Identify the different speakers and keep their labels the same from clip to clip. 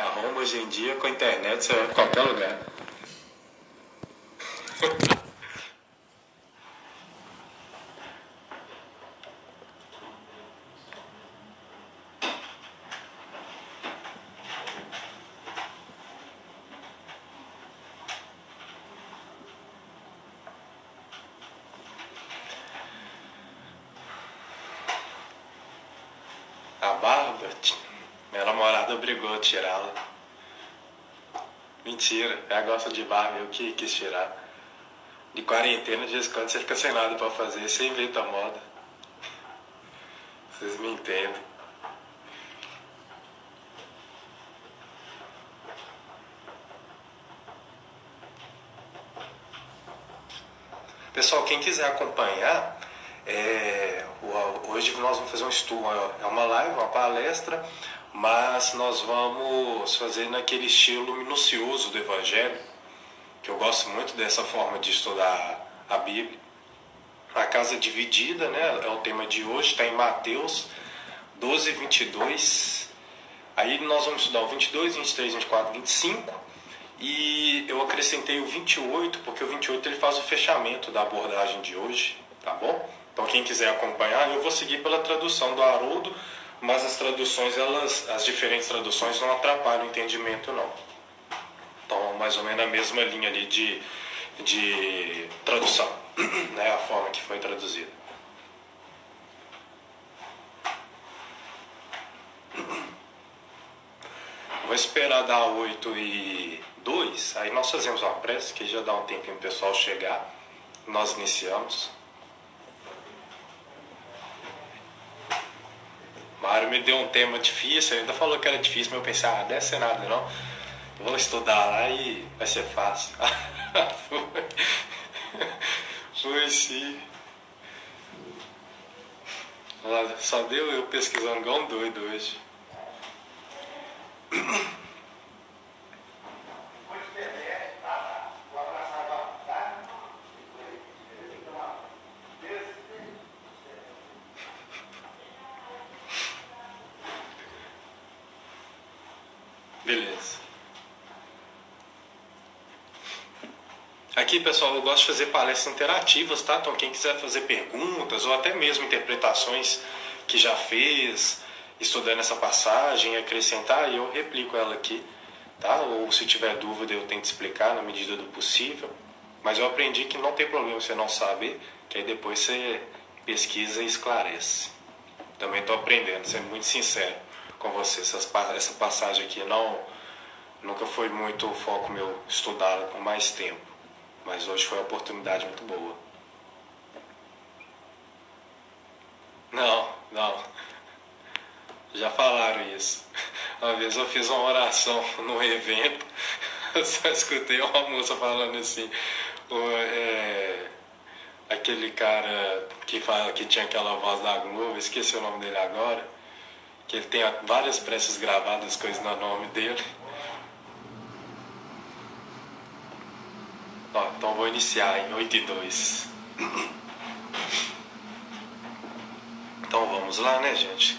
Speaker 1: Arruma hoje em dia, com a internet, você vai em qualquer lugar. A barba, minha namorada obrigou a tirá-la. Mentira, ela gosta de barba, eu que quis tirar. De quarentena, de vez em quando você fica sem nada pra fazer, você inventa moda. Vocês me entendem. Pessoal, quem quiser acompanhar, hoje nós vamos fazer um estudo, é uma live, uma palestra, mas nós vamos fazer naquele estilo minucioso do Evangelho, que eu gosto muito dessa forma de estudar a Bíblia. A casa dividida, né, é o tema de hoje, está em Mateus 12, 22. Aí nós vamos estudar o 22, 23, 24, 25. E eu acrescentei o 28, porque o 28 ele faz o fechamento da abordagem de hoje, tá bom? Então quem quiser acompanhar, eu vou seguir pela tradução do Haroldo, mas as traduções, as diferentes traduções não atrapalham o entendimento não. Então mais ou menos a mesma linha ali de tradução, né? A forma que foi traduzida. Vou esperar dar 8:02, aí nós fazemos uma prece, que já dá um tempinho pro pessoal chegar. Nós iniciamos. Mário me deu um tema difícil, ele ainda falou que era difícil, mas eu pensei, deve ser nada não. Eu vou estudar lá e vai ser fácil. Foi sim. Só deu eu pesquisando igual um doido hoje. Beleza. Aqui, pessoal, eu gosto de fazer palestras interativas, tá? Então quem quiser fazer perguntas ou até mesmo interpretações que já fez, estudando essa passagem, acrescentar, eu replico ela aqui, tá? Ou se tiver dúvida eu tento explicar na medida do possível. Mas eu aprendi que não tem problema você não saber, que aí depois você pesquisa e esclarece. Também estou aprendendo, sendo muito sincero com você. Essa passagem aqui nunca foi muito o foco meu estudá-la com mais tempo. Mas hoje foi uma oportunidade muito boa. Não. Já falaram isso. Uma vez eu fiz uma oração num evento, eu só escutei uma moça falando assim, aquele cara que tinha aquela voz da Globo, esqueci o nome dele agora, que ele tem várias preces gravadas, coisas no nome dele. Então vou iniciar em 8:02. Então vamos lá, né, gente?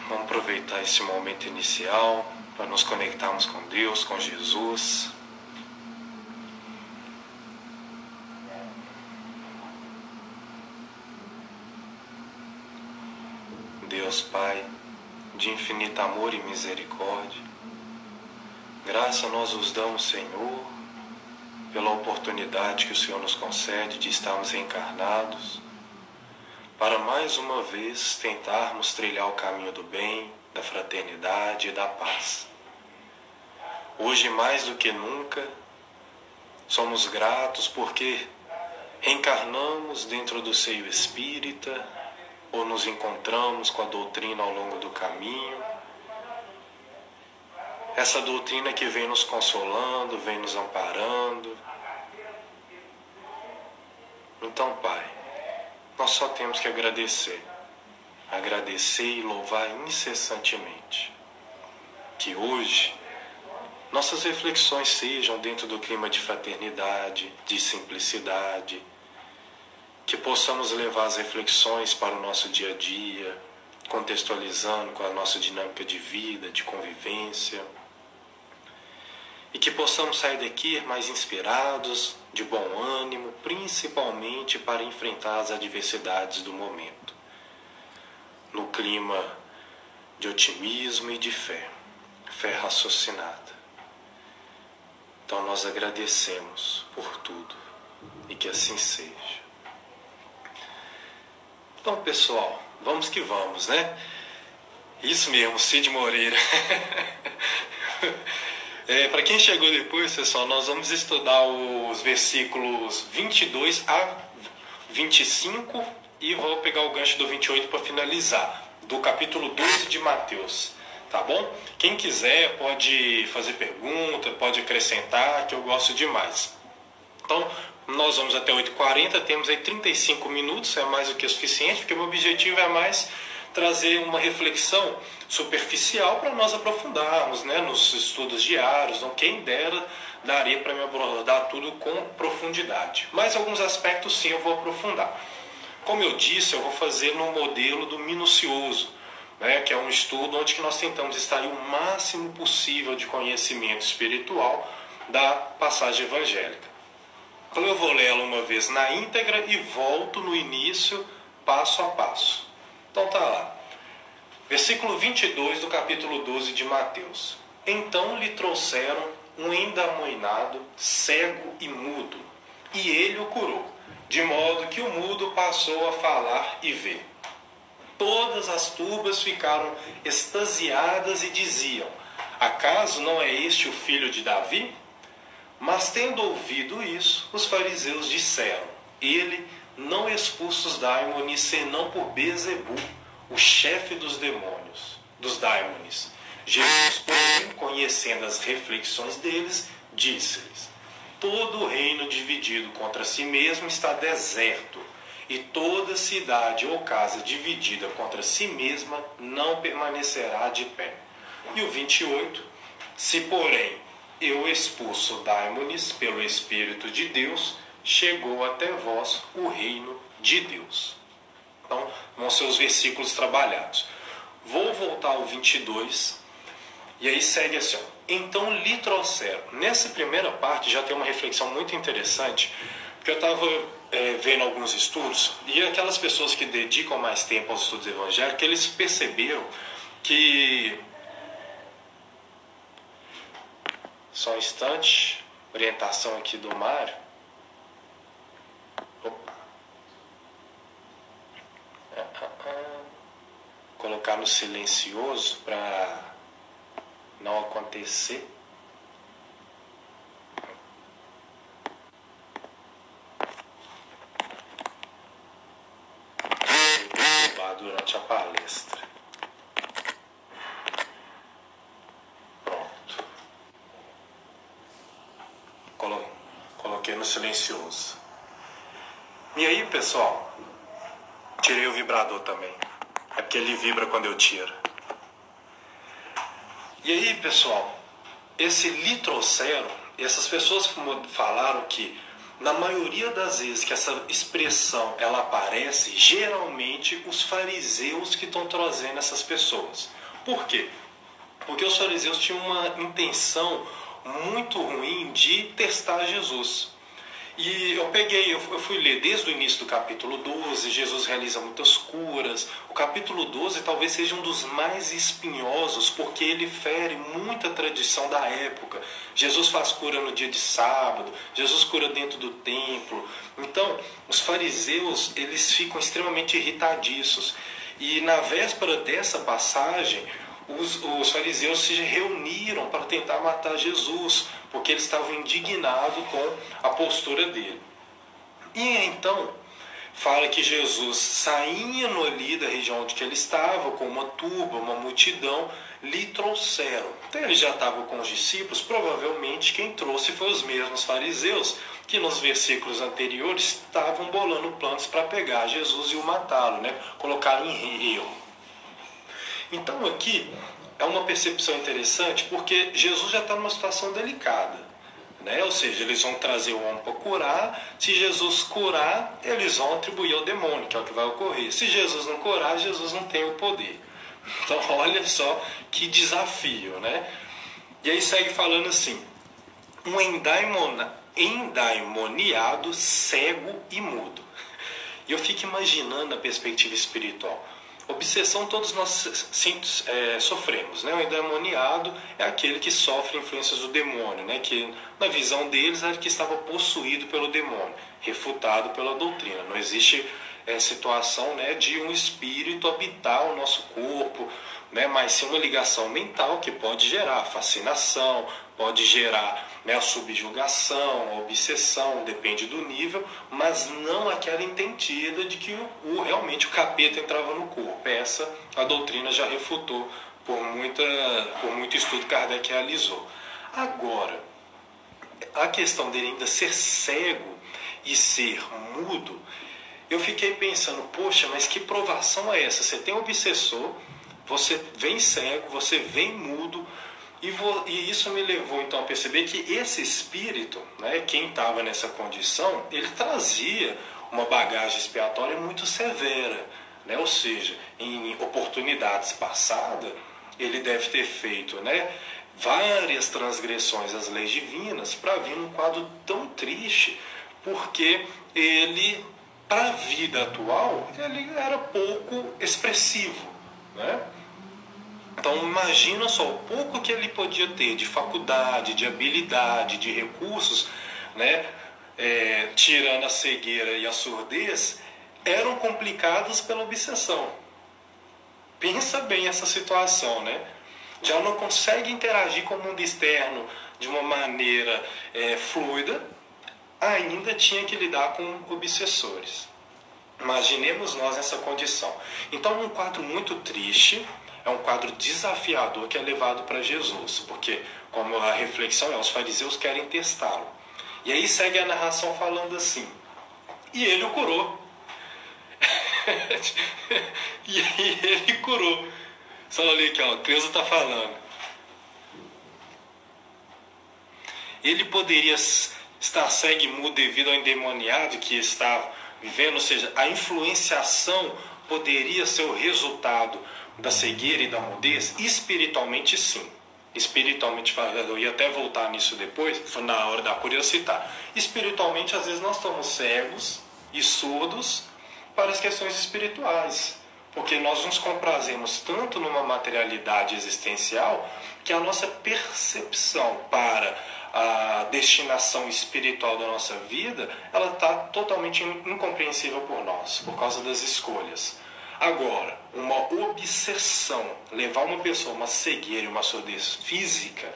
Speaker 1: Vamos aproveitar esse momento inicial para nos conectarmos com Deus, com Jesus. Deus Pai, de infinito amor e misericórdia, graça nós os damos, Senhor, pela oportunidade que o Senhor nos concede de estarmos reencarnados, para mais uma vez tentarmos trilhar o caminho do bem, da fraternidade e da paz. Hoje, mais do que nunca, somos gratos porque reencarnamos dentro do seio espírita ou nos encontramos com a doutrina ao longo do caminho. Essa doutrina que vem nos consolando, vem nos amparando. Então, Pai, nós só temos que agradecer e louvar incessantemente. Que hoje nossas reflexões sejam dentro do clima de fraternidade, de simplicidade, que possamos levar as reflexões para o nosso dia a dia, contextualizando com a nossa dinâmica de vida, de convivência. E que possamos sair daqui mais inspirados, de bom ânimo, principalmente para enfrentar as adversidades do momento, no clima de otimismo e de fé raciocinada. Então nós agradecemos por tudo e que assim seja. Então, pessoal, vamos que vamos, né? Isso mesmo, Cid Moreira. Para quem chegou depois, pessoal, nós vamos estudar os versículos 22 a 25 e vou pegar o gancho do 28 para finalizar, do capítulo 12 de Mateus, tá bom? Quem quiser pode fazer pergunta, pode acrescentar, que eu gosto demais. Então, nós vamos até 8h40, temos aí 35 minutos, é mais do que o suficiente, porque o meu objetivo é mais trazer uma reflexão superficial para nós aprofundarmos, né, nos estudos diários. Então, quem dera, daria para me abordar tudo com profundidade. Mas alguns aspectos sim eu vou aprofundar. Como eu disse, eu vou fazer no modelo do minucioso, né, que é um estudo onde que nós tentamos extrair o máximo possível de conhecimento espiritual da passagem evangélica. Então eu vou lê-la uma vez na íntegra e volto no início, passo a passo. Então tá lá. Versículo 22 do capítulo 12 de Mateus. Então lhe trouxeram um endemoniado, cego e mudo, e ele o curou, de modo que o mudo passou a falar e ver. Todas as turbas ficaram extasiadas e diziam: acaso não é este o filho de Davi? Mas tendo ouvido isso, os fariseus disseram: ele não expulsa os daimones senão por Bezebu, o chefe dos demônios, dos daimones. Jesus, porém, conhecendo as reflexões deles, disse-lhes: todo reino dividido contra si mesmo está deserto, e toda cidade ou casa dividida contra si mesma não permanecerá de pé. E o 28, se porém eu expulso daimones pelo Espírito de Deus, chegou até vós o reino de Deus. Então, vão ser os versículos trabalhados. Vou voltar ao 22, e aí segue assim, ó. Então lhe trouxeram. Nessa primeira parte já tem uma reflexão muito interessante, porque eu estava vendo alguns estudos, e aquelas pessoas que dedicam mais tempo aos estudos evangélicos, eles perceberam que... Só um instante, orientação aqui do Mário. Opa. Colocar no silencioso para não acontecer. Durante a palestra. Pronto. Coloquei no silencioso. E aí, pessoal, tirei o vibrador também. É porque ele vibra quando eu tiro. E aí, pessoal, esse lhe trouxeram, essas pessoas falaram que na maioria das vezes que essa expressão ela aparece, geralmente os fariseus que estão trazendo essas pessoas. Por quê? Porque os fariseus tinham uma intenção muito ruim de testar Jesus. E eu fui ler desde o início do capítulo 12, Jesus realiza muitas curas. O capítulo 12 talvez seja um dos mais espinhosos, porque ele fere muita tradição da época. Jesus faz cura no dia de sábado, Jesus cura dentro do templo. Então, os fariseus, eles ficam extremamente irritadiços. E na véspera dessa passagem, os fariseus se reuniram para tentar matar Jesus, porque eles estavam indignados com a postura dele. E então, fala que Jesus, saindo ali da região onde ele estava, com uma turba, uma multidão, lhe trouxeram. Então ele já estava com os discípulos, provavelmente quem trouxe foi os mesmos fariseus, que nos versículos anteriores estavam bolando planos para pegar Jesus e o matá-lo, né? Colocaram em erro. Então aqui é uma percepção interessante, porque Jesus já está numa situação delicada. né? Ou seja, eles vão trazer o homem para curar. Se Jesus curar, eles vão atribuir ao demônio, que é o que vai ocorrer. Se Jesus não curar, Jesus não tem o poder. Então olha só que desafio, né? E aí segue falando assim: um endemoniado, cego e mudo. E eu fico imaginando a perspectiva espiritual. Obsessão todos nós sofremos, né? O endemoniado é aquele que sofre influências do demônio, né? Que na visão deles era que estava possuído pelo demônio, refutado pela doutrina. Não existe situação, né, de um espírito habitar o nosso corpo, né? Mas sim uma ligação mental que pode gerar fascinação, pode gerar, né, a subjugação, a obsessão, depende do nível, mas não aquela entendida de que realmente o capeta entrava no corpo. Essa a doutrina já refutou por muito estudo que Kardec realizou. Agora, a questão dele ainda ser cego e ser mudo, eu fiquei pensando, poxa, mas que provação é essa? Você tem um obsessor, você vem cego, você vem mudo, e isso me levou então a perceber que esse espírito, né, quem estava nessa condição, ele trazia uma bagagem expiatória muito severa, né? Ou seja, em oportunidades passadas, ele deve ter feito, né, várias transgressões às leis divinas para vir num quadro tão triste, porque ele, para a vida atual, ele era pouco expressivo, né? Então imagina só o pouco que ele podia ter de faculdade, de habilidade, de recursos, né? Tirando a cegueira e a surdez, eram complicados pela obsessão. Pensa bem essa situação, né? Já não consegue interagir com o mundo externo de uma maneira fluida, ainda tinha que lidar com obsessores. Imaginemos nós nessa condição. Então é um quadro muito triste, é um quadro desafiador que é levado para Jesus, porque, como a reflexão os fariseus querem testá-lo. E aí segue a narração falando assim: e ele o curou. E aí ele curou. Só ali aqui, ó, a Cleusa está falando. Ele poderia estar cego e mudo devido ao endemoniado que está vivendo, ou seja, a influenciação poderia ser o resultado da cegueira e da mudez? Espiritualmente, sim. Espiritualmente, eu ia até voltar nisso depois, na hora da cura eu citar. Espiritualmente, às vezes nós estamos cegos e surdos para as questões espirituais, porque nós nos comprazemos tanto numa materialidade existencial que a nossa percepção para a destinação espiritual da nossa vida, ela está totalmente incompreensível por nós, por causa das escolhas. Agora, uma obsessão, levar uma pessoa a uma cegueira e uma surdez física,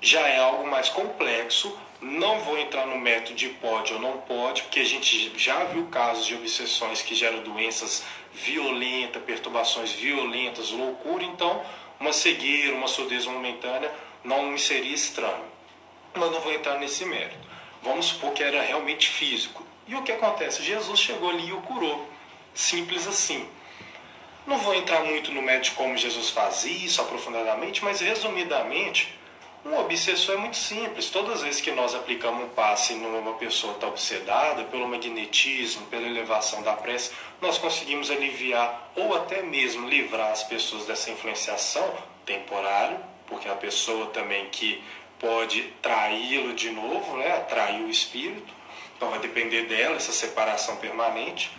Speaker 1: já é algo mais complexo. Não vou entrar no método de pode ou não pode, porque a gente já viu casos de obsessões que geram doenças violentas, perturbações violentas, loucura. Então, uma cegueira, uma surdez momentânea não me seria estranho. Mas não vou entrar nesse mérito. Vamos supor que era realmente físico. E o que acontece? Jesus chegou ali e o curou. Simples assim. Não vou entrar muito no mérito de como Jesus faz isso aprofundadamente, mas resumidamente, um obsessor é muito simples. Todas as vezes que nós aplicamos um passe numa pessoa que está obsedada, pelo magnetismo, pela elevação da prece, nós conseguimos aliviar ou até mesmo livrar as pessoas dessa influenciação temporária, porque é a pessoa também que pode traí-lo de novo, né? Atrair o espírito. Então vai depender dela, essa separação permanente.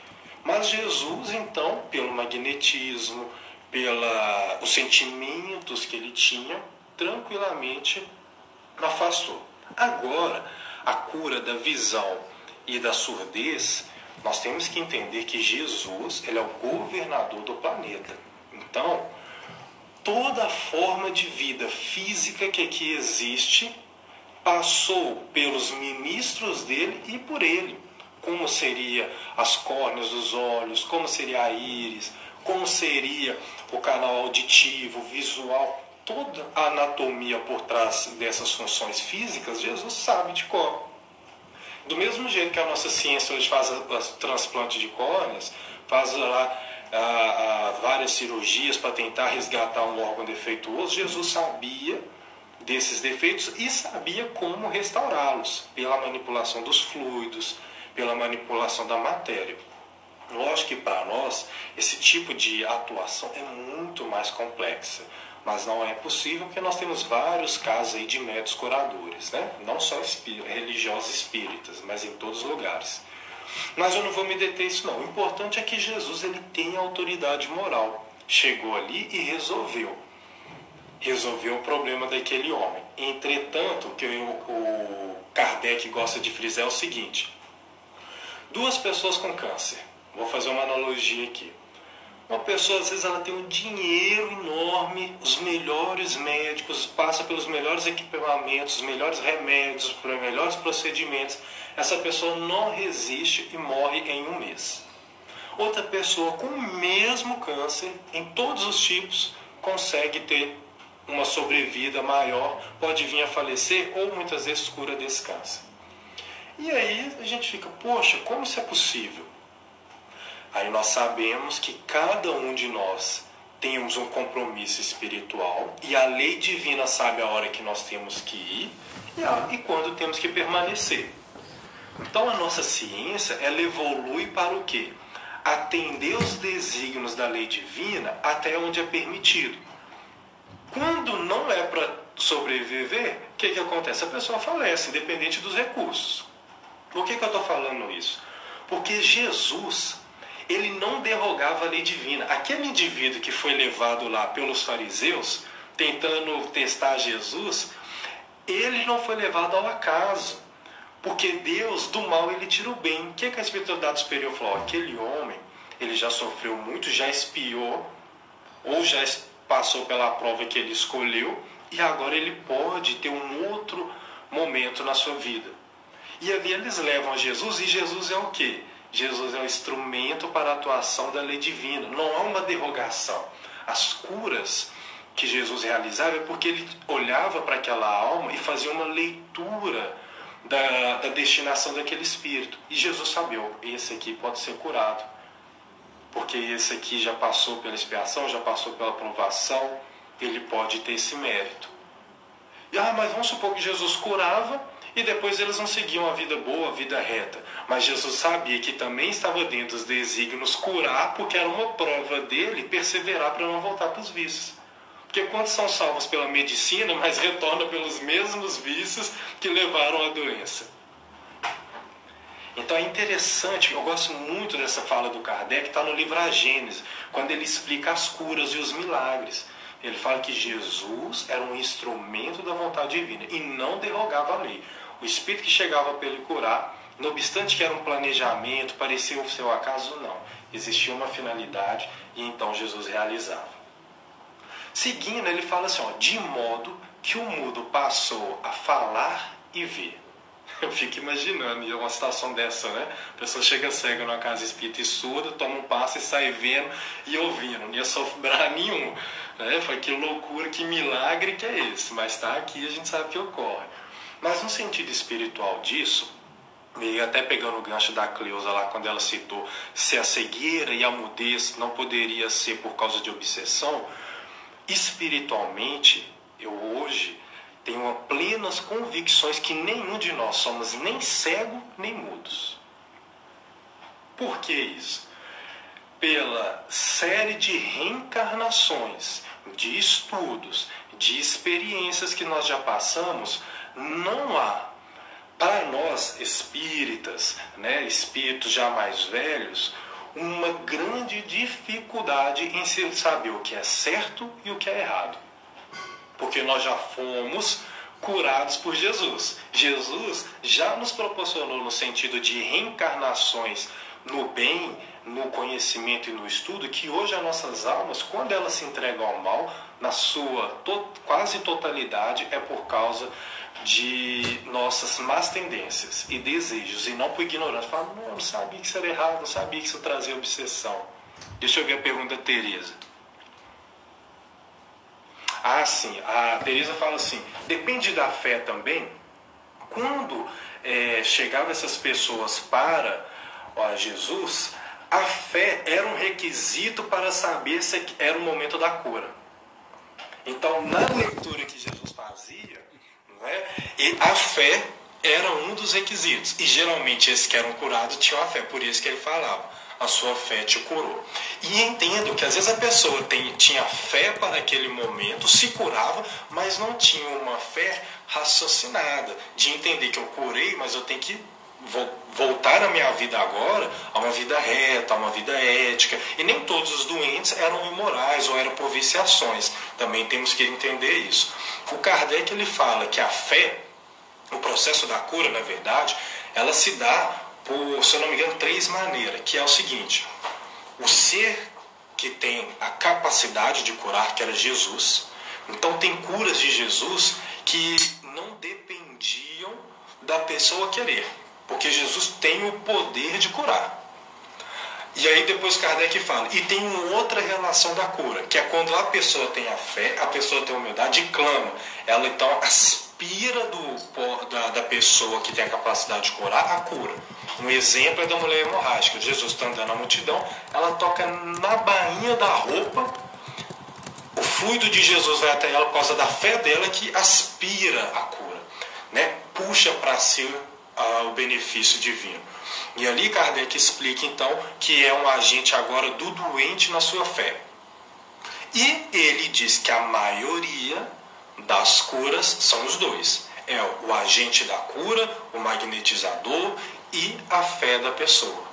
Speaker 1: Mas Jesus, então, pelo magnetismo, pelos sentimentos que ele tinha, tranquilamente afastou. Agora, a cura da visão e da surdez, nós temos que entender que Jesus, ele é o governador do planeta. Então, toda a forma de vida física que aqui existe passou pelos ministros dele e por ele. Como seria as córneas dos olhos, como seria a íris, como seria o canal auditivo, visual, toda a anatomia por trás dessas funções físicas, Jesus sabe de cor. Do mesmo jeito que a nossa ciência hoje faz transplante de córneas, faz lá várias cirurgias para tentar resgatar um órgão defeituoso, Jesus sabia desses defeitos e sabia como restaurá-los, pela manipulação dos fluidos, pela manipulação da matéria. Lógico que para nós esse tipo de atuação é muito mais complexa, mas não é possível porque nós temos vários casos aí de médiuns curadores, né? Não só religiosos espíritas, mas em todos os lugares. Mas eu não vou me deter nisso não. O importante é que Jesus ele tem autoridade moral. Chegou ali e resolveu o problema daquele homem. Entretanto, o que o Kardec gosta de frisar é o seguinte: duas pessoas com câncer. Vou fazer uma analogia aqui. Uma pessoa, às vezes, ela tem um dinheiro enorme, os melhores médicos, passa pelos melhores equipamentos, os melhores remédios, os melhores procedimentos. Essa pessoa não resiste e morre em um mês. Outra pessoa com o mesmo câncer, em todos os tipos, consegue ter uma sobrevida maior, pode vir a falecer ou muitas vezes cura desse câncer. E aí a gente fica, poxa, como isso é possível? Aí nós sabemos que cada um de nós temos um compromisso espiritual e a lei divina sabe a hora que nós temos que ir e quando temos que permanecer. Então a nossa ciência, ela evolui para o quê? Atender os desígnios da lei divina até onde é permitido. Quando não é para sobreviver, o que acontece? A pessoa falece, independente dos recursos. Por que eu estou falando isso? Porque Jesus, ele não derrogava a lei divina. Aquele indivíduo que foi levado lá pelos fariseus, tentando testar Jesus, ele não foi levado ao acaso. Porque Deus, do mal, ele tira o bem. O que a espiritualidade superior falou? Aquele homem, ele já sofreu muito, já expiou, ou já passou pela prova que ele escolheu, e agora ele pode ter um outro momento na sua vida. E ali eles levam a Jesus, e Jesus é o quê? Jesus é o instrumento para a atuação da lei divina. Não há uma derrogação. As curas que Jesus realizava é porque ele olhava para aquela alma e fazia uma leitura da destinação daquele espírito. E Jesus sabia, esse aqui pode ser curado, porque esse aqui já passou pela expiação, já passou pela provação, ele pode ter esse mérito. Mas vamos supor que Jesus curava e depois eles não seguiam a vida boa, a vida reta. Mas Jesus sabia que também estava dentro dos desígnios curar, porque era uma prova dele perseverar para não voltar para os vícios. Porque quantos são salvos pela medicina, mas retornam pelos mesmos vícios que levaram à doença? Então é interessante, eu gosto muito dessa fala do Kardec, que está no livro A Gênese, quando ele explica as curas e os milagres. Ele fala que Jesus era um instrumento da vontade divina e não derrogava a lei. O espírito que chegava para ele curar, não obstante que era um planejamento, parecia o seu acaso, não. Existia uma finalidade e então Jesus realizava. Seguindo, ele fala assim, de modo que o mudo passou a falar e ver. Eu fico imaginando uma situação dessa, né? A pessoa chega cega numa casa espírita e surda, toma um passo e sai vendo e ouvindo. Não ia sofrer nenhum. Né? Foi que loucura, que milagre que é esse. Mas está aqui, a gente sabe que ocorre. Mas no sentido espiritual disso, e até pegando o gancho da Cleusa lá, quando ela citou se a cegueira e a mudez não poderia ser por causa de obsessão, espiritualmente, eu hoje tenho plenas convicções que nenhum de nós somos nem cego nem mudos. Por que isso? Pela série de reencarnações, de estudos, de experiências que nós já passamos, não há, para nós espíritas, né, espíritos já mais velhos, uma grande dificuldade em se saber o que é certo e o que é errado. Porque nós já fomos curados por Jesus. Jesus já nos proporcionou no sentido de reencarnações no bem, no conhecimento e no estudo, que hoje as nossas almas, quando elas se entregam ao mal, na sua quase totalidade, é por causa de nossas más tendências e desejos, e não por ignorância. Fala, não, eu não sabia que isso era errado, não sabia que isso trazia obsessão. Deixa eu ver a pergunta da Tereza. Sim, a Tereza fala assim, depende da fé também. Quando chegavam essas pessoas para Jesus, a fé era um requisito para saber se era o momento da cura. Então, na leitura que Jesus fazia, fé era um dos requisitos. E geralmente esses que eram curados tinham a fé. Por isso que ele falava, a sua fé te curou. E entendo que às vezes a pessoa tinha fé para aquele momento, se curava, mas não tinha uma fé raciocinada, de entender que eu curei, mas eu tenho que voltar a minha vida agora a uma vida reta, a uma vida ética. E nem todos os doentes eram imorais ou eram por viciações. Também temos que entender isso. O Kardec ele fala que a fé, o processo da cura, na verdade, ela se dá por, se eu não me engano, 3 maneiras, que é o seguinte: o ser que tem a capacidade de curar, que era Jesus. Então tem curas de Jesus que não dependiam da pessoa querer, porque Jesus tem o poder de curar. E aí depois Kardec fala, e tem uma outra relação da cura, que é quando a pessoa tem a fé, a pessoa tem a humildade e clama. Ela então aspira da pessoa que tem a capacidade de curar a cura. Um exemplo é da mulher hemorrágica. Jesus está andando na multidão, ela toca na bainha da roupa, o fluido de Jesus vai até ela por causa da fé dela, que aspira a cura, né? Puxa para si o benefício divino. E ali Kardec explica então que é um agente agora do doente na sua fé. E ele diz que a maioria das curas são os dois. É o agente da cura, o magnetizador e a fé da pessoa.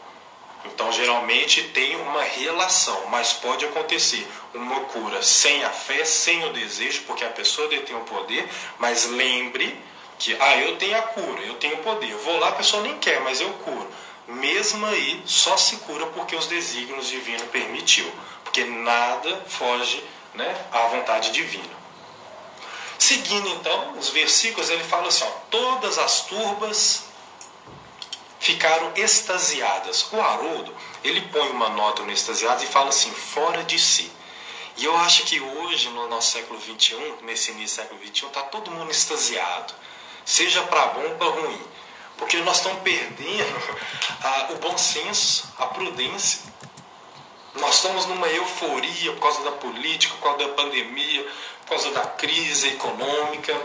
Speaker 1: Então geralmente tem uma relação, mas pode acontecer uma cura sem a fé, sem o desejo, porque a pessoa detém o poder, mas lembre que eu tenho a cura, eu tenho o poder, vou lá, a pessoa nem quer, mas eu curo. Mesmo aí, só se cura porque os desígnios divinos permitiu, porque nada foge, né, à vontade divina. Seguindo então os versículos, ele fala assim, todas as turbas ficaram extasiadas. O Haroldo, ele põe uma nota no extasiadas e fala assim, fora de si. E eu acho que hoje, no nosso século XXI, nesse início do século XXI, está todo mundo extasiado, seja para bom ou para ruim, porque nós estamos perdendo o bom senso, a prudência. Nós estamos numa euforia por causa da política, por causa da pandemia, por causa da crise econômica,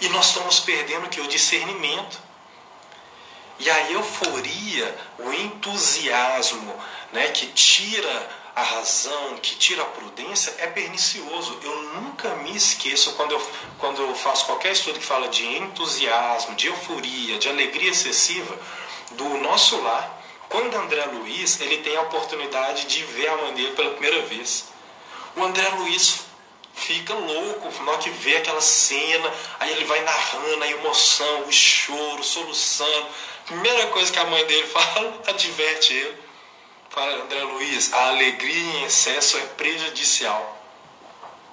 Speaker 1: e nós estamos perdendo o discernimento. E a euforia, o entusiasmo, né, que tira a razão, que tira a prudência, é pernicioso. Eu nunca me esqueço, quando eu faço qualquer estudo que fala de entusiasmo, de euforia, de alegria excessiva, do nosso lar, quando André Luiz ele tem a oportunidade de ver a mãe dele pela primeira vez. O André Luiz fica louco na hora que vê aquela cena, aí ele vai narrando a emoção, o choro, soluçando. Primeira coisa que a mãe dele fala, adverte ele. Fala, André Luiz, a alegria em excesso é prejudicial.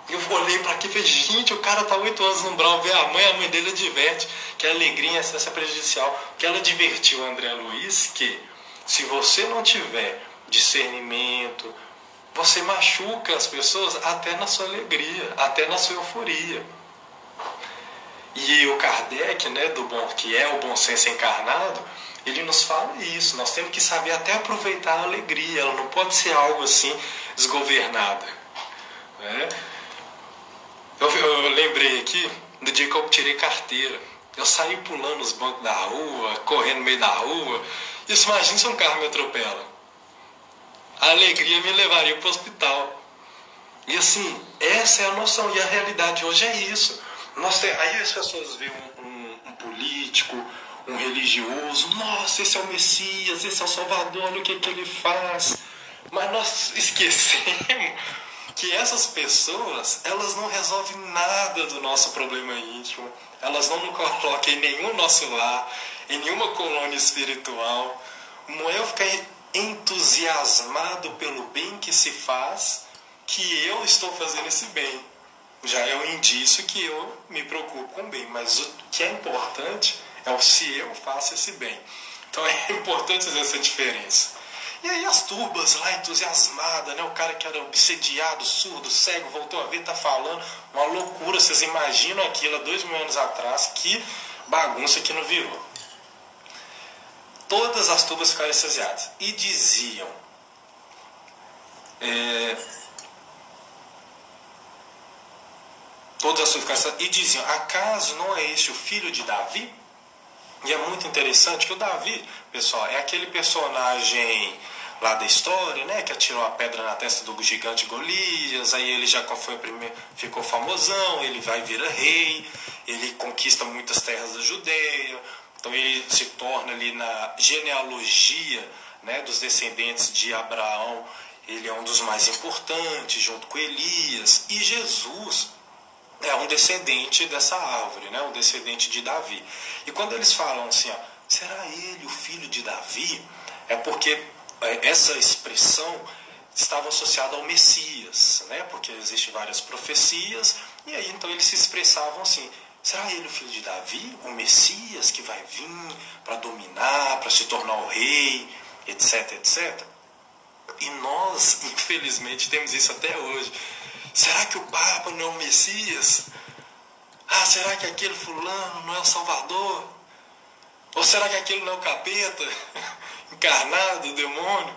Speaker 1: Eu olhei para aqui e falei, gente, o cara tá 8 anos no umbral, vê a mãe dele adverte que a alegria em excesso é prejudicial. Que ela advertiu o André Luiz que se você não tiver discernimento, você machuca as pessoas até na sua alegria, até na sua euforia. E o Kardec, né, que é o bom senso encarnado, ele nos fala isso. Nós temos que saber até aproveitar a alegria. Ela não pode ser algo assim desgovernada, né? Eu lembrei aqui do dia que eu tirei carteira. Eu saí pulando os bancos da rua, correndo no meio da rua. Isso, imagina se um carro me atropela. A alegria me levaria para o hospital. E assim, essa é a noção. E a realidade hoje é isso. Aí as pessoas veem um político, um religioso, nossa, esse é o Messias, esse é o Salvador, olha o que ele faz. Mas nós esquecemos que essas pessoas, elas não resolvem nada do nosso problema íntimo. Elas não nos colocam em nenhum nosso lar, em nenhuma colônia espiritual. Não é eu ficar entusiasmado pelo bem que se faz, que eu estou fazendo esse bem. Já é um indício que eu me preocupo com o bem. Mas o que é importante é o se eu faço esse bem. Então é importante fazer essa diferença. E aí as turbas lá entusiasmadas, né? O cara que era obsediado, surdo, cego, voltou a ver, tá falando. Uma loucura, vocês imaginam aquilo há 2000 anos atrás, que bagunça que não virou. Todas as turbas ficaram extasiadas e diziam, todos a sua eficácia, e diziam: acaso não é este o filho de Davi? E é muito interessante que o Davi, pessoal, é aquele personagem lá da história, né, que atirou a pedra na testa do gigante Golias. Aí ele já foi ficou famosão, ele vai virar rei, ele conquista muitas terras da Judeia, então ele se torna ali na genealogia, né, dos descendentes de Abraão, ele é um dos mais importantes, junto com Elias. E Jesus é um descendente dessa árvore, né, um descendente de Davi. E quando eles falam assim, ó, será ele o filho de Davi? É porque essa expressão estava associada ao Messias, né? Porque existem várias profecias, e aí então eles se expressavam assim: será ele o filho de Davi, o Messias que vai vir para dominar, para se tornar o rei, etc, etc? E nós, infelizmente, temos isso até hoje. Será que o Papa não é o Messias? Ah, será que aquele fulano não é o Salvador? Ou será que aquele não é o capeta encarnado, o demônio?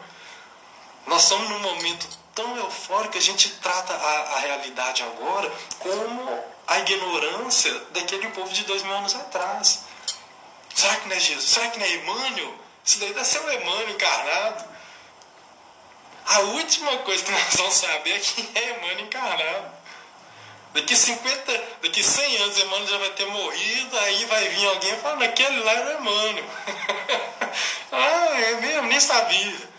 Speaker 1: Nós estamos num momento tão eufórico que a gente trata a realidade agora como a ignorância daquele povo de 2000 anos atrás. Será que não é Jesus? Será que não é Emmanuel? Isso daí deve ser o Emmanuel encarnado. A última coisa que nós vamos saber é quem é Emmanuel encarnado. Daqui 100 anos Emmanuel já vai ter morrido, aí vai vir alguém e falar: aquele lá era Emmanuel. Ah, é mesmo? Nem sabia.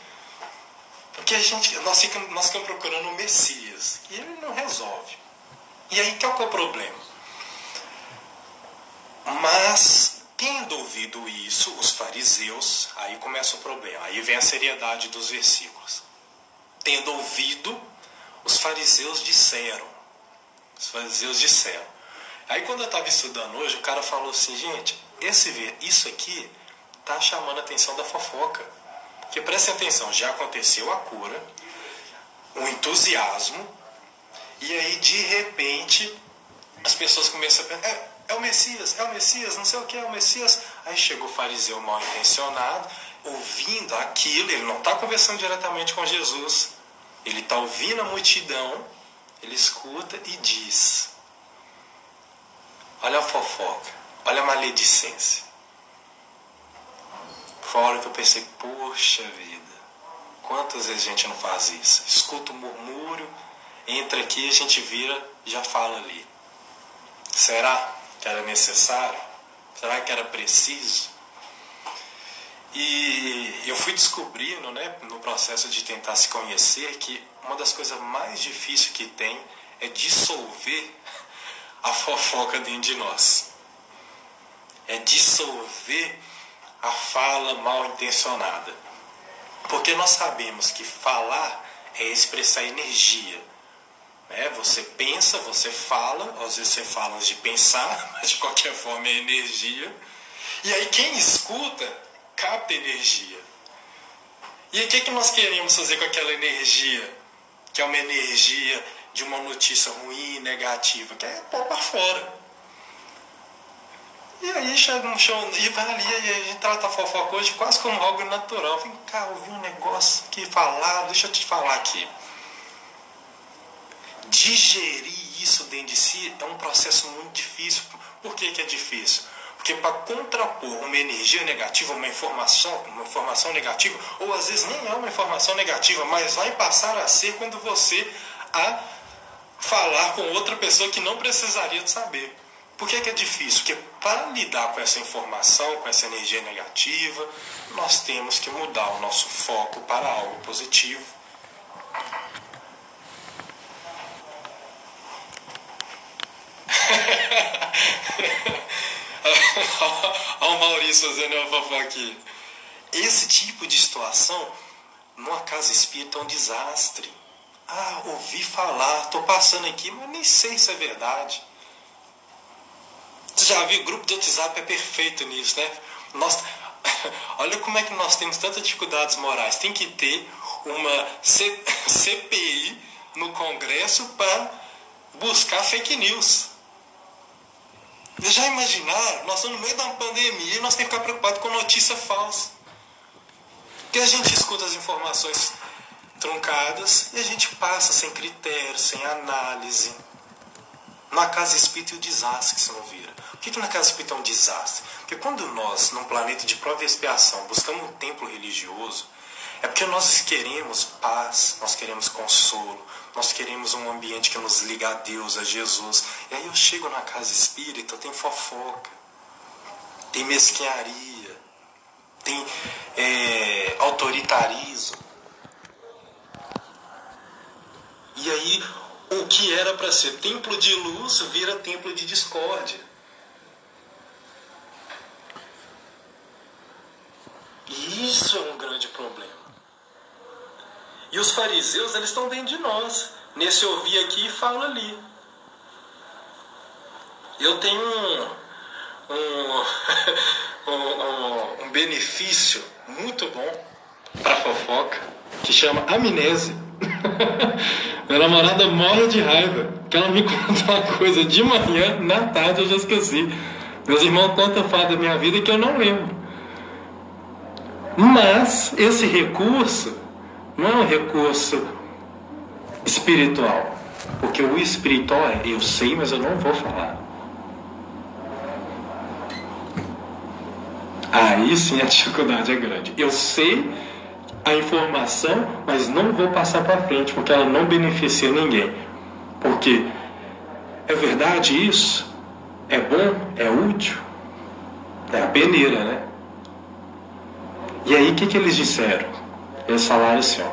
Speaker 1: Porque nós ficamos procurando o Messias, e ele não resolve. E aí, qual que é o problema? Mas, tendo ouvido isso, os fariseus, aí começa o problema, aí vem a seriedade dos versículos. Tendo ouvido, os fariseus disseram. Aí quando eu estava estudando hoje, o cara falou assim: gente, isso aqui está chamando a atenção da fofoca. Porque prestem atenção, já aconteceu a cura, o entusiasmo, e aí de repente as pessoas começam a pensar: é o Messias, não sei o que é o Messias. Aí chegou o fariseu mal intencionado, ouvindo aquilo, ele não está conversando diretamente com Jesus, ele está ouvindo a multidão, ele escuta e diz: olha a fofoca, olha a maledicência. Foi a hora que eu pensei: poxa vida, quantas vezes a gente não faz isso? Escuta o murmúrio, entra aqui, a gente vira e já fala ali. Será que era necessário? Será que era preciso? E eu fui descobrindo, né, no processo de tentar se conhecer, que uma das coisas mais difíceis que tem é dissolver a fofoca dentro de nós. É dissolver a fala mal intencionada. Porque nós sabemos que falar é expressar energia. Né? Você pensa, você fala, às vezes você fala antes de pensar, mas de qualquer forma é energia. E aí quem escuta capta energia. E aí o que nós queremos fazer com aquela energia? Que é uma energia de uma notícia ruim, negativa, que é pôr para fora. E aí chega um show e vai ali, e a gente trata a fofoca hoje quase como algo natural. Vem cá, ouvi um negócio aqui falar, deixa eu te falar aqui. Digerir isso dentro de si é um processo muito difícil. Por que é difícil? Porque para contrapor uma energia negativa, uma informação negativa, ou às vezes nem é uma informação negativa, mas vai passar a ser quando você a falar com outra pessoa que não precisaria de saber. Por que é difícil? Porque para lidar com essa informação, com essa energia negativa, nós temos que mudar o nosso foco para algo positivo. Olha o Maurício fazendo uma fofoca aqui. Esse tipo de situação, numa casa espírita, é um desastre. Ah, ouvi falar, estou passando aqui, mas nem sei se é verdade. Você já viu, o grupo do WhatsApp é perfeito nisso, né? Olha como é que nós temos tantas dificuldades morais. Tem que ter uma CPI no Congresso para buscar fake news. Vocês já imaginaram? Nós estamos no meio de uma pandemia e nós temos que ficar preocupados com notícia falsa. Porque a gente escuta as informações truncadas e a gente passa sem critério, sem análise. Na casa espírita e o desastre que você não vira. Por que na casa espírita é um desastre? Porque quando nós, num planeta de prova e expiação, buscamos um templo religioso, é porque nós queremos paz, nós queremos consolo, nós queremos um ambiente que nos liga a Deus, a Jesus. E aí eu chego na casa espírita, tem fofoca, tem mesquinharia, tem autoritarismo. E aí o que era para ser templo de luz vira templo de discórdia. E isso é um grande problema. E os fariseus, eles estão dentro de nós. Nesse ouvir aqui e fala ali. Eu tenho um benefício muito bom para fofoca, que chama amnésia. Minha namorada morre de raiva, que ela me conta uma coisa de manhã, na tarde eu já esqueci. Meus irmãos contam fato da minha vida que eu não lembro. Mas esse recurso não é um recurso espiritual, porque o espiritual é eu sei, mas eu não vou falar. Aí sim a dificuldade é grande. Eu sei a informação, mas não vou passar para frente, porque ela não beneficia ninguém. Porque é verdade isso? É bom? É útil? É a peneira, né? E aí o que eles disseram? Eles falaram assim, ó.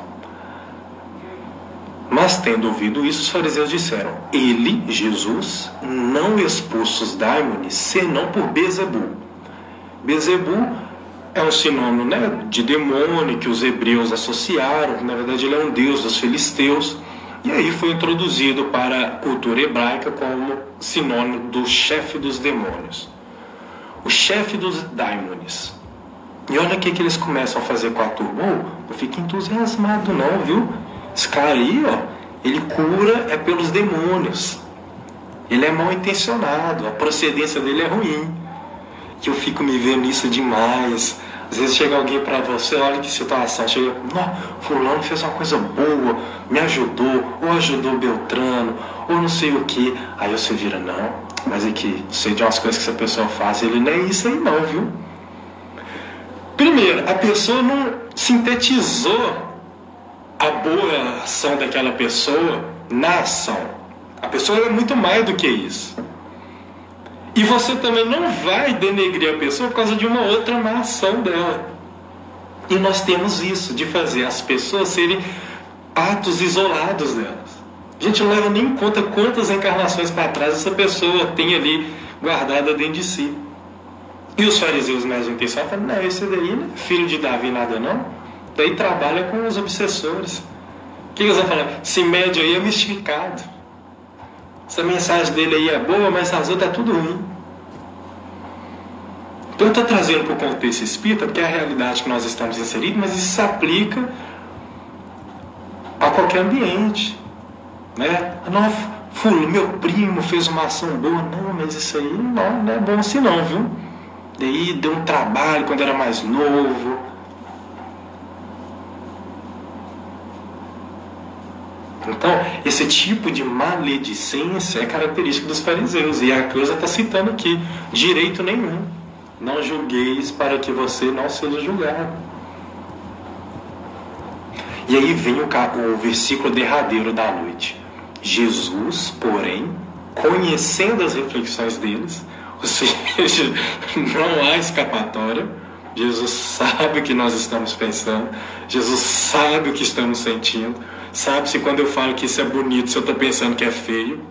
Speaker 1: Mas tendo ouvido isso, os fariseus disseram: ele, Jesus, não expulsa os daimones, senão por Bezebu. Bezebu é um sinônimo, né, de demônio que os hebreus associaram. Na verdade ele é um deus dos filisteus. E aí foi introduzido para a cultura hebraica como sinônimo do chefe dos demônios. O chefe dos daimones. E olha o que eles começam a fazer com a turma. Não fica entusiasmado não, viu? Esse cara aí, ó, ele cura é pelos demônios. Ele é mal intencionado, a procedência dele é ruim. Que eu fico me vendo isso demais. Às vezes chega alguém pra você, olha que situação, chega, não, fulano fez uma coisa boa, me ajudou, ou ajudou Beltrano, ou não sei o que. Aí você vira, não, mas é que sei de umas coisas que essa pessoa faz, ele não é isso aí não, viu? Primeiro, a pessoa não sintetizou a boa ação daquela pessoa na ação. A pessoa é muito mais do que isso. E você também não vai denegrir a pessoa por causa de uma outra má ação dela. E nós temos isso, de fazer as pessoas serem atos isolados delas. A gente não leva nem em conta quantas encarnações para trás essa pessoa tem ali guardada dentro de si. E os fariseus mais intencionados falam, não, esse daí não é filho de Davi nada não. Daí trabalha com os obsessores. O que eles vão falar? Esse médio aí é mistificado. Essa mensagem dele aí é boa, mas as outras é tudo ruim. Então eu estou trazendo para o contexto espírita, porque é a realidade que nós estamos inseridos, mas isso se aplica a qualquer ambiente. Né? Não, meu primo fez uma ação boa. Não, mas isso aí não é bom assim não, viu? Daí deu um trabalho quando era mais novo. Então, esse tipo de maledicência é característica dos fariseus. E a Creuza está citando aqui: direito nenhum. Não julgueis para que você não seja julgado. E aí vem o versículo derradeiro da noite. Jesus, porém, conhecendo as reflexões deles, ou seja, não há escapatória. Jesus sabe o que nós estamos pensando. Jesus sabe o que estamos sentindo. Sabe se quando eu falo que isso é bonito, se eu estou pensando que é feio.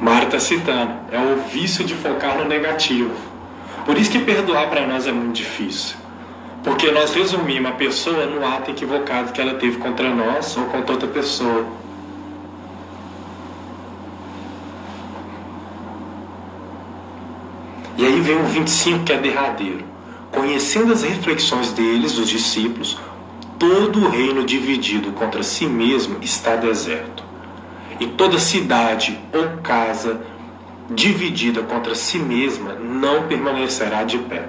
Speaker 1: Mário está citando, é o vício de focar no negativo. Por isso que perdoar para nós é muito difícil. Porque nós resumimos a pessoa no ato equivocado que ela teve contra nós ou contra outra pessoa. E aí vem o 25 que é derradeiro. Conhecendo as reflexões deles, os discípulos, todo o reino dividido contra si mesmo está deserto. E toda cidade ou casa dividida contra si mesma não permanecerá de pé.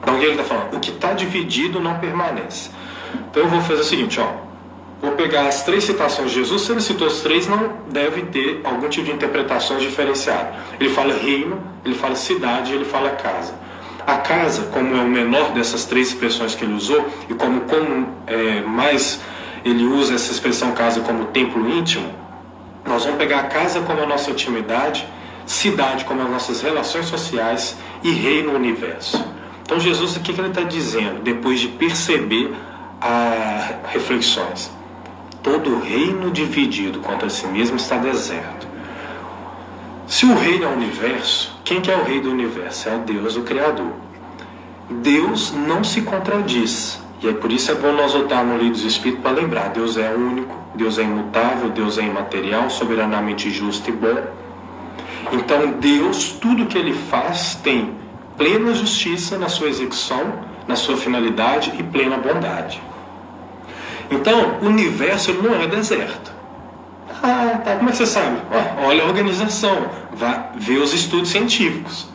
Speaker 1: Então o que ele está falando? O que está dividido não permanece. Então eu vou fazer o seguinte, ó. vou pegar as 3 citações de Jesus. Se ele citou os 3, não deve ter algum tipo de interpretação diferenciada. Ele fala reino, ele fala cidade, ele fala casa. A casa, como é o menor dessas 3 expressões que ele usou, e como mais ele usa essa expressão casa como templo íntimo, nós vamos pegar a casa como a nossa intimidade, cidade como as nossas relações sociais e reino universo. Então Jesus, o que ele está dizendo? Depois de perceber as reflexões: todo reino dividido contra si mesmo está deserto. Se o reino é o universo, quem que é o rei do universo? É o Deus, o Criador. Deus não se contradiz. E é por isso é bom nós voltar no Livro dos Espíritos para lembrar: Deus é único, Deus é imutável, Deus é imaterial, soberanamente justo e bom. Então Deus, tudo que Ele faz tem plena justiça na sua execução, na sua finalidade e plena bondade. Então o universo não é deserto. Tá, como é que você sabe? Olha a organização, vá ver os estudos científicos.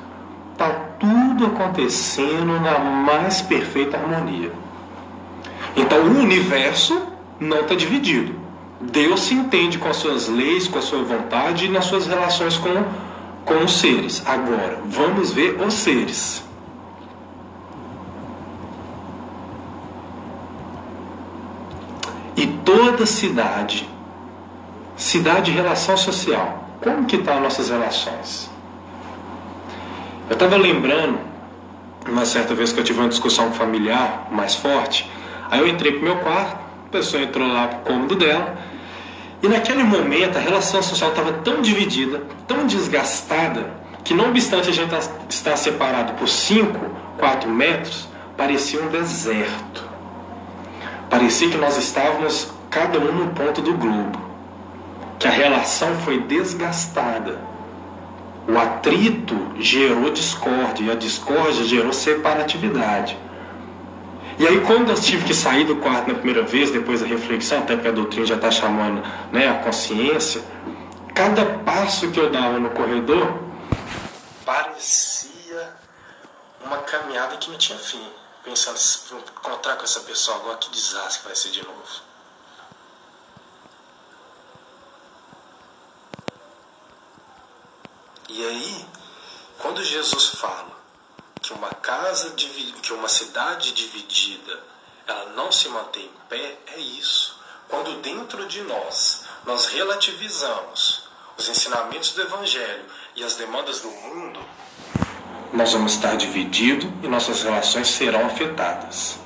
Speaker 1: Está tudo acontecendo na mais perfeita harmonia. Então o universo não está dividido. Deus se entende com as suas leis, com a sua vontade e nas suas relações com os seres. Agora, vamos ver os seres. E toda cidade e relação social, como que estão as nossas relações? Eu estava lembrando, uma certa vez que eu tive uma discussão familiar mais forte, aí eu entrei para o meu quarto, a pessoa entrou lá para o cômodo dela, e naquele momento a relação social estava tão dividida, tão desgastada, que não obstante a gente estar separado por 5, 4 metros, parecia um deserto. Parecia que nós estávamos cada um num ponto do globo, que a relação foi desgastada. O atrito gerou discórdia, e a discórdia gerou separatividade. E aí, quando eu tive que sair do quarto na primeira vez, depois da reflexão, até porque a doutrina já está chamando, né, a consciência, cada passo que eu dava no corredor parecia uma caminhada que não tinha fim. Pensando, vou encontrar com essa pessoa agora, que desastre que vai ser de novo. E aí, quando Jesus fala que uma cidade dividida, ela não se mantém em pé, é isso. Quando dentro de nós relativizamos os ensinamentos do Evangelho e as demandas do mundo, nós vamos estar divididos e nossas relações serão afetadas.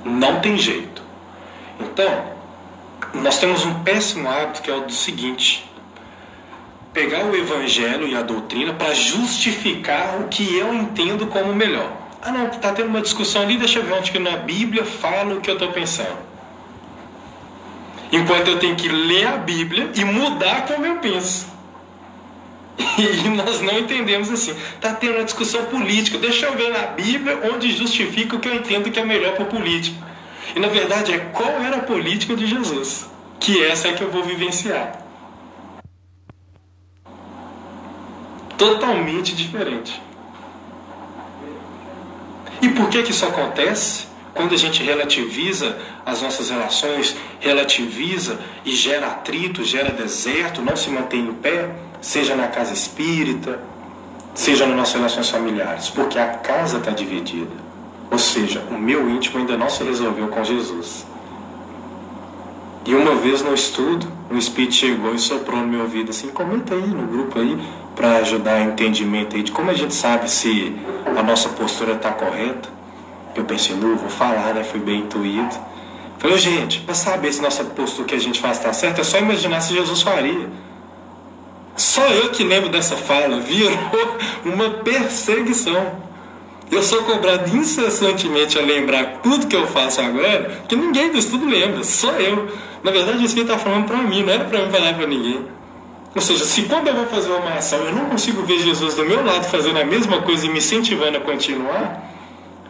Speaker 1: Não tem jeito. Então, nós temos um péssimo hábito, que é o do seguinte: pegar o Evangelho e a doutrina para justificar o que eu entendo como melhor. Não, está tendo uma discussão ali, deixa eu ver onde que na Bíblia fala o que eu estou pensando. Enquanto eu tenho que ler a Bíblia e mudar como eu penso. E nós não entendemos assim. Está tendo uma discussão política, deixa eu ver na Bíblia onde justifica o que eu entendo que é melhor para o político. E na verdade é qual era a política de Jesus, que essa é que eu vou vivenciar. Totalmente diferente. E por que isso acontece? Quando a gente relativiza as nossas relações, relativiza e gera atrito, gera deserto, não se mantém em pé, seja na casa espírita, seja nas nossas relações familiares, porque a casa está dividida. Ou seja, o meu íntimo ainda não se resolveu com Jesus. E uma vez no estudo, um espírito chegou e soprou no meu ouvido assim: comenta aí no grupo aí, para ajudar o entendimento aí de como a gente sabe se a nossa postura está correta. Eu pensei, não, vou falar, né? Fui bem intuído. Falei, gente, para saber se nossa postura que a gente faz está certa, é só imaginar se Jesus faria. Só eu que lembro dessa fala, virou uma perseguição. Eu sou cobrado incessantemente a lembrar tudo que eu faço agora, que ninguém do estudo lembra, só eu. Na verdade, isso que ele está falando para mim, não era para mim falar para ninguém. Ou seja, se quando eu vou fazer uma ação eu não consigo ver Jesus do meu lado fazendo a mesma coisa e me incentivando a continuar,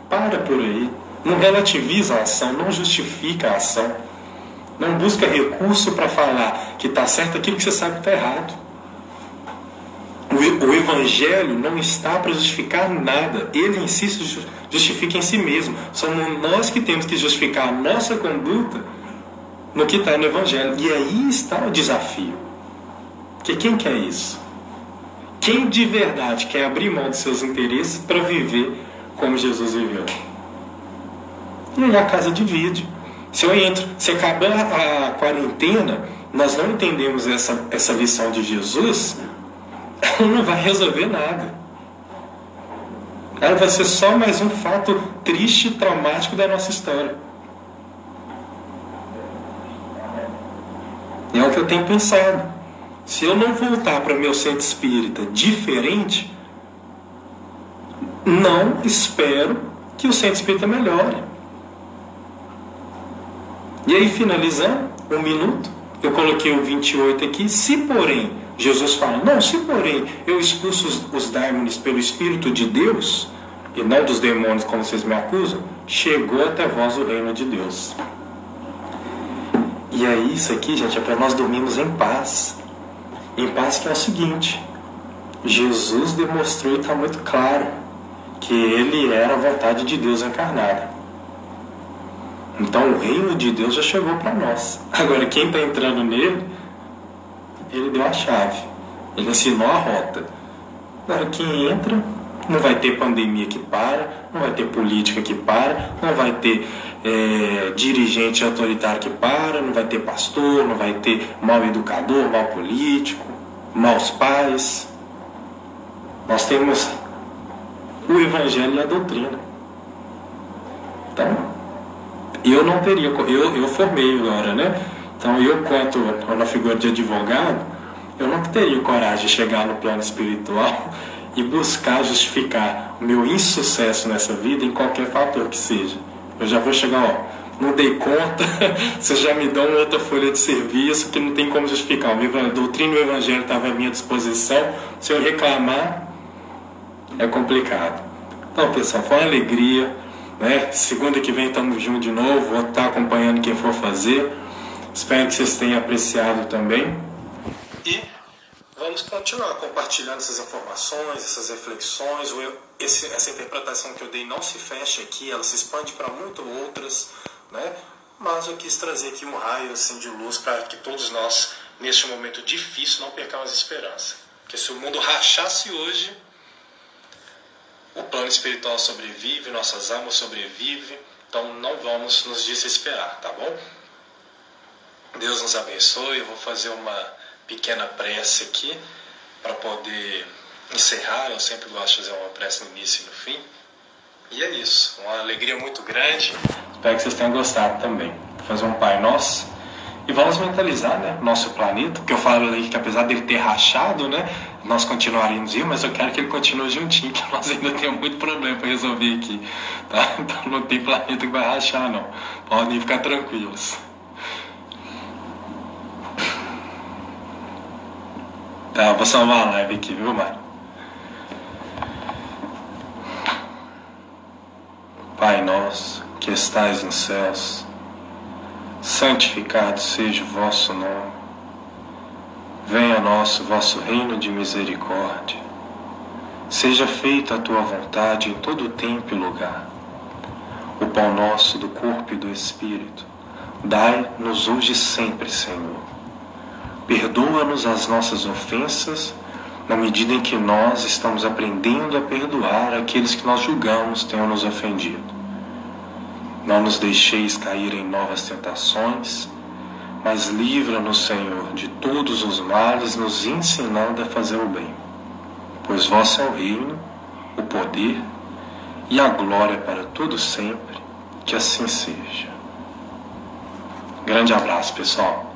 Speaker 1: para por aí. Não relativiza a ação, não justifica a ação. Não busca recurso para falar que está certo aquilo que você sabe que está errado. O O Evangelho não está para justificar nada. Ele em si se justifica em si mesmo. Somos nós que temos que justificar a nossa conduta no que está no Evangelho. E aí está o desafio. Porque quem quer isso? Quem de verdade quer abrir mão de seus interesses para viver como Jesus viveu? E aí a casa divide. Se acabar a quarentena, nós não entendemos essa lição de Jesus, ela não vai resolver nada. Ela vai ser só mais um fato triste e traumático da nossa história. E é o que eu tenho pensado. Se eu não voltar para o meu centro espírita diferente, não espero que o centro espírita melhore. E aí, finalizando, 1 minuto, eu coloquei o 28 aqui. Se porém, Jesus fala, não, se porém eu expulso os dæmones pelo Espírito de Deus, e não dos demônios como vocês me acusam, chegou até vós o reino de Deus. E aí, isso aqui, gente, é para nós dormirmos em paz. Em paz, que é o seguinte: Jesus demonstrou, e está muito claro, que ele era a vontade de Deus encarnada. Então o reino de Deus já chegou para nós. Agora quem está entrando nele, ele deu a chave, ele ensinou a rota. Agora quem entra, não vai ter pandemia que para, não vai ter política que para, não vai ter dirigente autoritário que para, não vai ter pastor, não vai ter mau educador, mau político, maus pais. Nós temos o Evangelho e a doutrina. Então, eu não teria, eu formei agora, né? Então eu, quanto na figura de advogado, eu não teria coragem de chegar no plano espiritual e buscar justificar o meu insucesso nessa vida em qualquer fator que seja. Eu já vou chegar, não dei conta, vocês já me dão outra folha de serviço que não tem como justificar. A doutrina do Evangelho estava à minha disposição, se eu reclamar, é complicado. Então, pessoal, foi uma alegria, né? Segunda que vem estamos juntos de novo, vou estar acompanhando quem for fazer. Espero que vocês tenham apreciado também. E vamos continuar compartilhando essas informações, essas reflexões. Essa interpretação que eu dei não se fecha aqui, ela se expande para muitas outras, né? Mas eu quis trazer aqui um raio assim, de luz para que todos nós, neste momento difícil, não percamos a esperança. Porque se o mundo rachasse hoje, o plano espiritual sobrevive, nossas almas sobrevivem, então não vamos nos desesperar, tá bom? Deus nos abençoe. Eu vou fazer uma pequena prece aqui para poder encerrar. Eu sempre gosto de fazer uma prece no início e no fim. E é isso, uma alegria muito grande. Espero que vocês tenham gostado também. Vou fazer um Pai Nosso e vamos mentalizar, né, nosso planeta, porque eu falo aí que apesar dele ter rachado, né, nós continuaremos mas eu quero que ele continue juntinho, que nós ainda temos muito problema para resolver aqui, tá? Então não tem planeta que vai rachar, não. Podem ficar tranquilos. Tá, vou salvar a live aqui, viu, Mário? Pai nosso, que estais nos céus, santificado seja o vosso nome. Venha a nós o vosso reino de misericórdia. Seja feita a tua vontade em todo tempo e lugar. O pão nosso do corpo e do Espírito, dai-nos hoje e sempre, Senhor. Perdoa-nos as nossas ofensas, na medida em que nós estamos aprendendo a perdoar aqueles que nós julgamos tenham nos ofendido. Não nos deixeis cair em novas tentações, mas livra-nos, Senhor, de todos os males, nos ensinando a fazer o bem. Pois vosso é o reino, o poder e a glória para todo sempre, que assim seja. Grande abraço, pessoal.